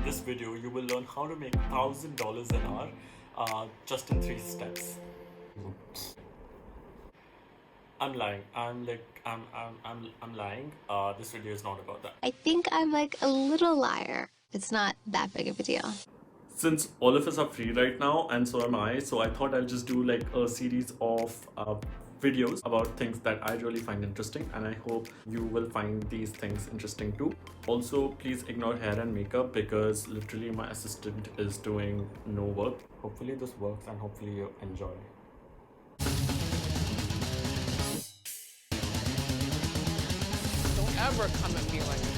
In this video, you will learn how to make $1,000 an hour just in 3 steps. I'm lying. I'm lying. This video is not about that. I think I'm like a little liar. It's not that big of a deal. Since all of us are free right now, and so am I, so I thought I'll just do like a series of videos about things that I really find interesting, and I hope you will find these things interesting too. Also, please ignore hair and makeup because literally my assistant is doing no work. Hopefully this works and hopefully you enjoy. Don't ever come at me like that.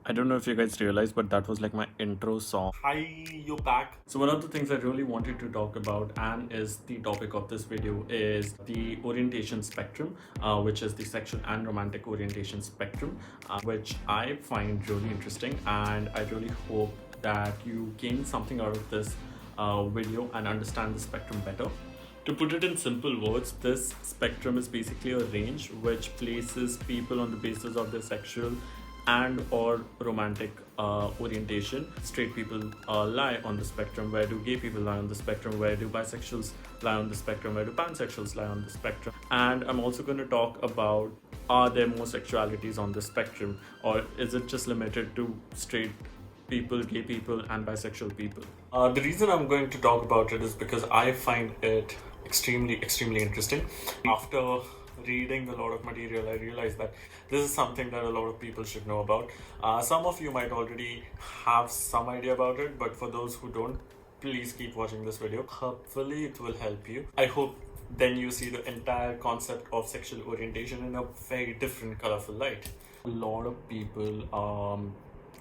I don't know if you guys realized, but that was like my intro song. Hi, you're back. So one of the things I really wanted to talk about, and is the topic of this video, is the orientation spectrum, which is the sexual and romantic orientation spectrum, which I find really interesting, and I really hope that you gain something out of this video and understand the spectrum better. To put it in simple words, this spectrum is basically a range which places people on the basis of their sexual and or romantic orientation. Straight people lie on the spectrum. Where do gay people lie on the spectrum? Where do bisexuals lie on the spectrum? Where do pansexuals lie on the spectrum? And I'm also going to talk about, are there more sexualities on the spectrum, or is it just limited to straight people, gay people, and bisexual people? The reason I'm going to talk about it is because I find it extremely interesting. After reading a lot of material, I realized that this is something that a lot of people should know about. Some of you might already have some idea about it, but for those who don't, please keep watching this video. Hopefully it will help you. I hope then you see the entire concept of sexual orientation in a very different, colorful light. A lot of people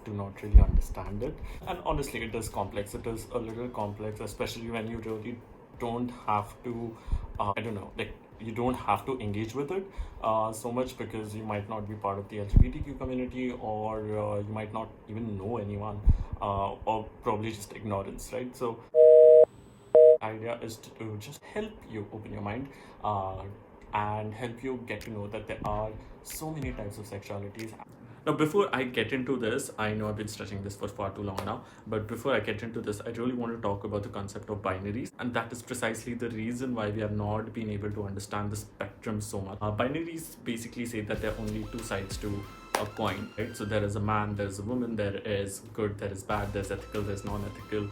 do not really understand it, and honestly it is complex. It is a little complex, especially when you really don't have to you don't have to engage with it so much, because you might not be part of the LGBTQ community, or you might not even know anyone, or probably just ignorance, right? So idea is to just help you open your mind and help you get to know that there are so many types of sexualities. Now, before I get into this, I know I've been stretching this for far too long now, but before I get into this, I really want to talk about the concept of binaries, and that is precisely the reason why we have not been able to understand the spectrum so much. Binaries basically say that there are only two sides to a coin, right? So there is a man, there is a woman, there is good, there is bad, there's ethical, there's non-ethical.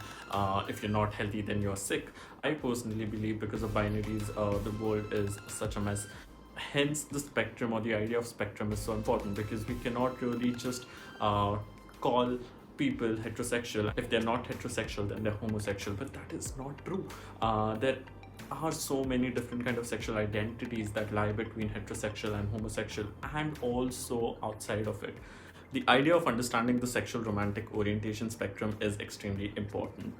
If you're not healthy, then you're sick. I personally believe because of binaries, the world is such a mess. Hence the spectrum, or the idea of spectrum, is so important, because we cannot really just call people heterosexual. If they're not heterosexual, then they're homosexual, but that is not true. There are so many different kind of sexual identities that lie between heterosexual and homosexual, and also outside of it. The idea of understanding the sexual romantic orientation spectrum is extremely important.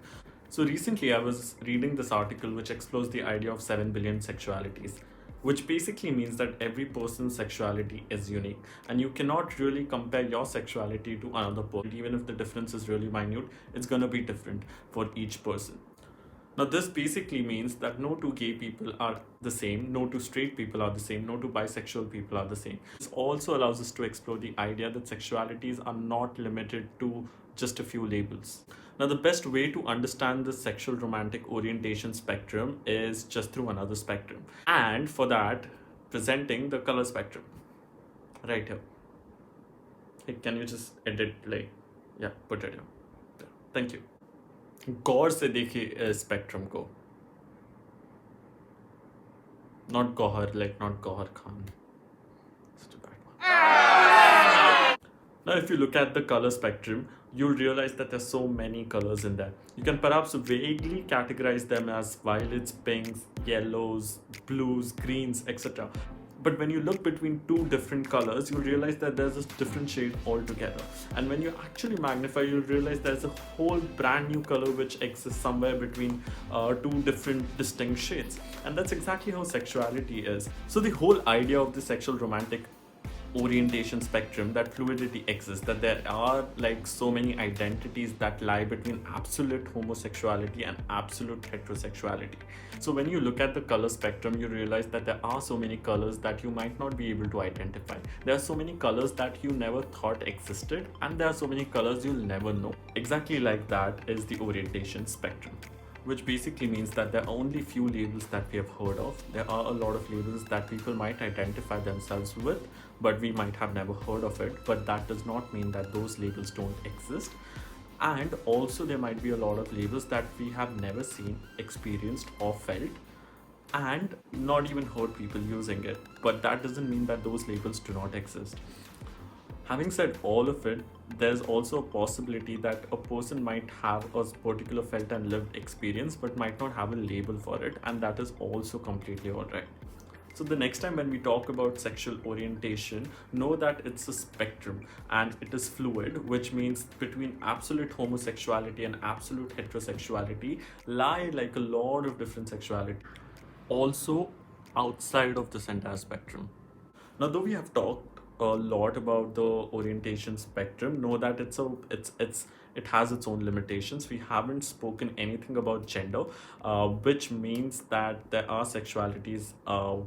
So recently I was reading this article which explores the idea of 7 billion sexualities, which basically means that every person's sexuality is unique, and you cannot really compare your sexuality to another person. Even if the difference is really minute, it's going to be different for each person. Now, this basically means that no two gay people are the same, no two straight people are the same, no two bisexual people are the same. This also allows us to explore the idea that sexualities are not limited to just a few labels. Now, the best way to understand the sexual romantic orientation spectrum is just through another spectrum. And for that, presenting the color spectrum right here. Hey, can you just edit, like, yeah, put it here. Yeah. Thank you. गौर से देखिए spectrum को, not Gohar, like not Gohar Khan. Such a bad one. Now, if you look at the color spectrum, you'll realize that there's so many colors in there. You can perhaps vaguely categorize them as violets, pinks, yellows, blues, greens, etc. But when you look between two different colors, you'll realize that there's a different shade altogether. And when you actually magnify, you'll realize there's a whole brand new color which exists somewhere between two different distinct shades. And that's exactly how sexuality is. So the whole idea of the sexual romantic orientation spectrum, that fluidity exists, that there are like so many identities that lie between absolute homosexuality and absolute heterosexuality. So when you look at the color spectrum, you realize that there are so many colors that you might not be able to identify. There are so many colors that you never thought existed, and there are so many colors you'll never know. Exactly like that is the orientation spectrum, which basically means that there are only few labels that we have heard of. There are a lot of labels that people might identify themselves with, but we might have never heard of it. But that does not mean that those labels don't exist. And also, there might be a lot of labels that we have never seen, experienced, or felt, and not even heard people using it. But that doesn't mean that those labels do not exist. Having said all of it, there's also a possibility that a person might have a particular felt and lived experience but might not have a label for it, and that is also completely alright. So the next time when we talk about sexual orientation, know that it's a spectrum and it is fluid, which means between absolute homosexuality and absolute heterosexuality lie like a lot of different sexuality, also outside of this entire spectrum. Now, though we have talked a lot about the orientation spectrum, know that it has its own limitations. We haven't spoken anything about gender, which means that there are sexualities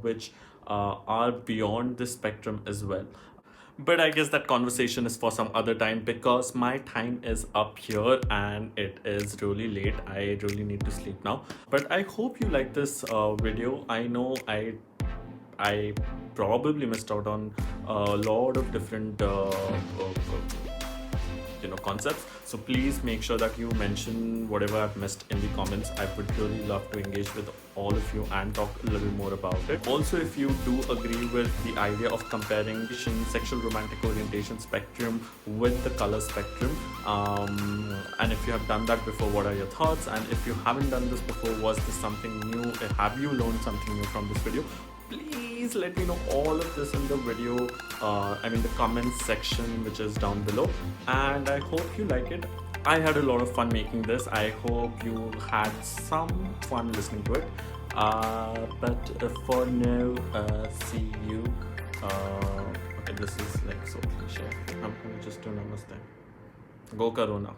which are beyond this spectrum as well. But I guess that conversation is for some other time, because my time is up here and it is really late. I really need to sleep now. But I hope you like this video. I know I probably missed out on a lot of different concepts, so please make sure that you mention whatever I've missed in the comments. I would really love to engage with all of you and talk a little more about it. Also, if you do agree with the idea of comparing sexual romantic orientation spectrum with the color spectrum, and if you have done that before, what are your thoughts? And if you haven't done this before, was this something new? Have you learned something new from this video? Please let me know all of this in the video, the comments section, which is down below. And I hope you like it. I had a lot of fun making this. I hope you had some fun listening to it. But for now, see you. Okay, this is like so cliche. I'm gonna just do namaste. Go Karuna.